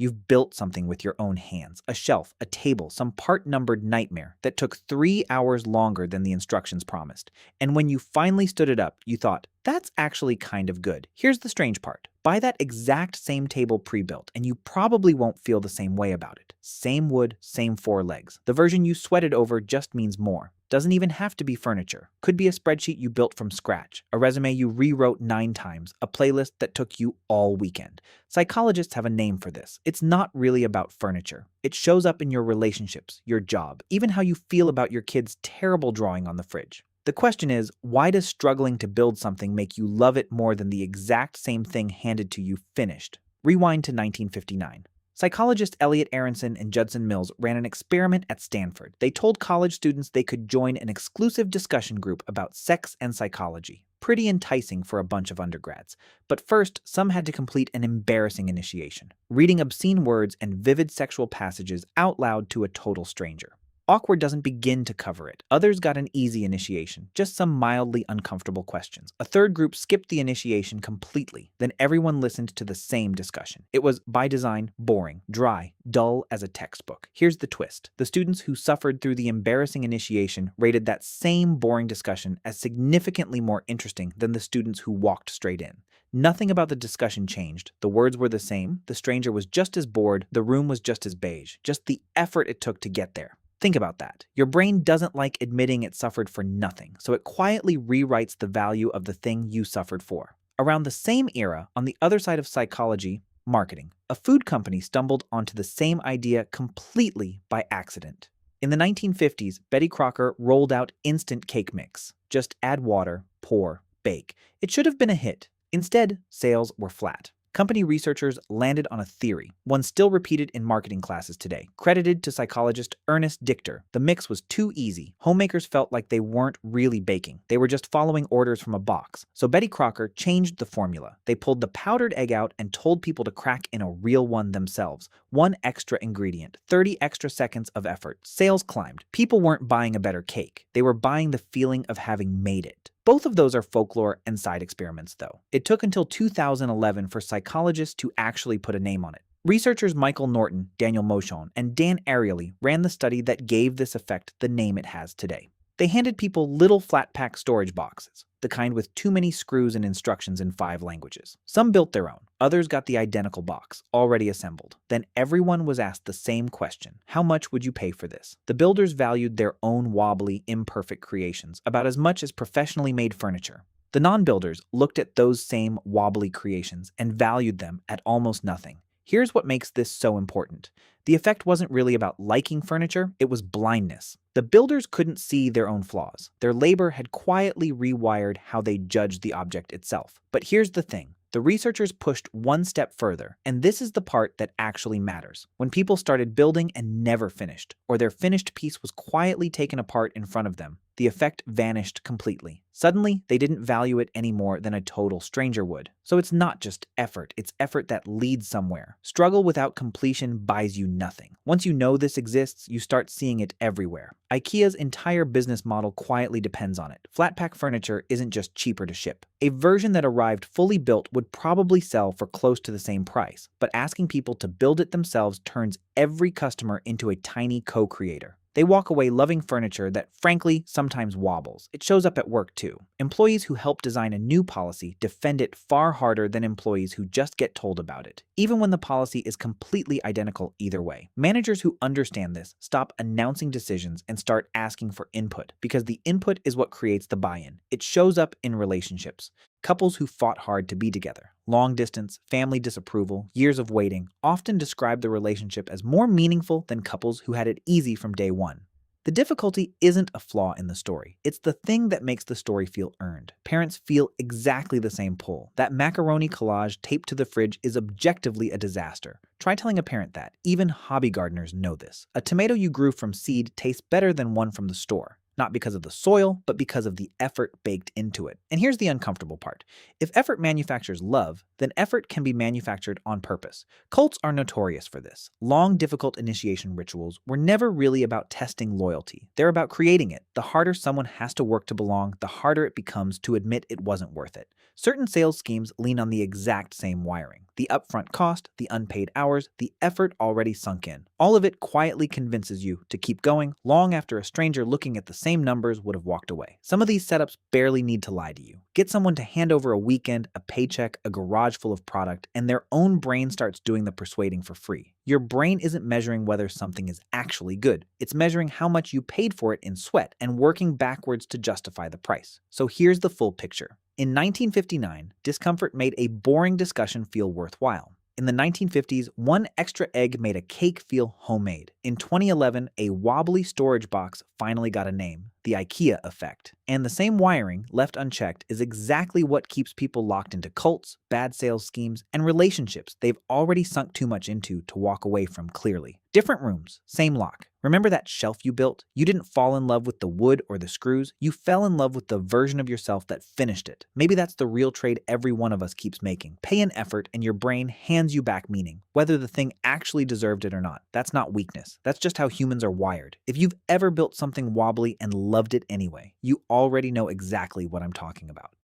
You've built something with your own hands, a shelf, a table, some part-numbered nightmare that took 3 hours longer than the instructions promised. And when you finally stood it up, you thought, that's actually kind of good. Here's the strange part. Buy that exact same table pre-built, and you probably won't feel the same way about it. Same wood, same four legs. The version you sweated over just means more. Doesn't even have to be furniture. Could be a spreadsheet you built from scratch, a resume you rewrote 9 times, a playlist that took you all weekend. Psychologists have a name for this. It's not really about furniture. It shows up in your relationships, your job, even how you feel about your kid's terrible drawing on the fridge. The question is, why does struggling to build something make you love it more than the exact same thing handed to you finished? Rewind to 1959. Psychologists Elliot Aronson and Judson Mills ran an experiment at Stanford. They told college students they could join an exclusive discussion group about sex and psychology. Pretty enticing for a bunch of undergrads. But first, some had to complete an embarrassing initiation, reading obscene words and vivid sexual passages out loud to a total stranger. Awkward doesn't begin to cover it. Others got an easy initiation, just some mildly uncomfortable questions. A third group skipped the initiation completely. Then everyone listened to the same discussion. It was, by design, boring, dry, dull as a textbook. Here's the twist. The students who suffered through the embarrassing initiation rated that same boring discussion as significantly more interesting than the students who walked straight in. Nothing about the discussion changed. The words were the same. The stranger was just as bored. The room was just as beige. Just the effort it took to get there. Think about that. Your brain doesn't like admitting it suffered for nothing, so it quietly rewrites the value of the thing you suffered for. Around the same era, on the other side of psychology, marketing, a food company stumbled onto the same idea completely by accident. In the 1950s, Betty Crocker rolled out instant cake mix. Just add water, pour, bake. It should have been a hit. Instead, sales were flat. Company researchers landed on a theory, one still repeated in marketing classes today, credited to psychologist Ernest Dichter. The mix was too easy. Homemakers felt like they weren't really baking. They were just following orders from a box. So Betty Crocker changed the formula. They pulled the powdered egg out and told people to crack in a real one themselves. 1 extra ingredient, 30 extra seconds of effort. Sales climbed. People weren't buying a better cake. They were buying the feeling of having made it. Both of those are folklore and side experiments, though. It took until 2011 for psychologists to actually put a name on it. Researchers Michael Norton, Daniel Moshon, and Dan Ariely ran the study that gave this effect the name it has today. They handed people little flat-pack storage boxes, the kind with too many screws and instructions in 5 languages. Some built their own. Others got the identical box, already assembled. Then everyone was asked the same question. How much would you pay for this? The builders valued their own wobbly, imperfect creations about as much as professionally made furniture. The non-builders looked at those same wobbly creations and valued them at almost nothing. Here's what makes this so important. The effect wasn't really about liking furniture, it was blindness. The builders couldn't see their own flaws. Their labor had quietly rewired how they judged the object itself. But here's the thing. The researchers pushed one step further, and this is the part that actually matters. When people started building and never finished, or their finished piece was quietly taken apart in front of them, the effect vanished completely. Suddenly, they didn't value it any more than a total stranger would. So it's not just effort, it's effort that leads somewhere. Struggle without completion buys you nothing. Once you know this exists, you start seeing it everywhere. IKEA's entire business model quietly depends on it. Flat-pack furniture isn't just cheaper to ship. A version that arrived fully built would probably sell for close to the same price, but asking people to build it themselves turns every customer into a tiny co-creator. They walk away loving furniture that, frankly, sometimes wobbles. It shows up at work, too. Employees who help design a new policy defend it far harder than employees who just get told about it, even when the policy is completely identical either way. Managers who understand this stop announcing decisions and start asking for input, because the input is what creates the buy-in. It shows up in relationships. Couples who fought hard to be together, long distance, family disapproval, years of waiting, often describe the relationship as more meaningful than couples who had it easy from day one. The difficulty isn't a flaw in the story. It's the thing that makes the story feel earned. Parents feel exactly the same pull. That macaroni collage taped to the fridge is objectively a disaster. Try telling a parent that. Even hobby gardeners know this. A tomato you grew from seed tastes better than one from the store. not because of the soil, but because of the effort baked into it. And here's the uncomfortable part. If effort manufactures love, then effort can be manufactured on purpose. Cults are notorious for this. Long, difficult initiation rituals were never really about testing loyalty. They're about creating it. The harder someone has to work to belong, the harder it becomes to admit it wasn't worth it. Certain sales schemes lean on the exact same wiring. The upfront cost, the unpaid hours, the effort already sunk in. All of it quietly convinces you to keep going long after a stranger looking at the same numbers would have walked away. Some of these setups barely need to lie to you. Get someone to hand over a weekend, a paycheck, a garage full of product, and their own brain starts doing the persuading for free. Your brain isn't measuring whether something is actually good. It's measuring how much you paid for it in sweat and working backwards to justify the price. So here's the full picture. In 1959, discomfort made a boring discussion feel worthwhile. In the 1950s, one extra egg made a cake feel homemade. In 2011, a wobbly storage box finally got a name, the IKEA effect. And the same wiring, left unchecked, is exactly what keeps people locked into cults, bad sales schemes, and relationships they've already sunk too much into to walk away from clearly. Different rooms, same lock. Remember that shelf you built? You didn't fall in love with the wood or the screws. You fell in love with the version of yourself that finished it. Maybe that's the real trade every one of us keeps making. Pay an effort and your brain hands you back meaning, whether the thing actually deserved it or not. That's not weakness. That's just how humans are wired. If you've ever built something wobbly and loved it anyway, you already know exactly what I'm talking about.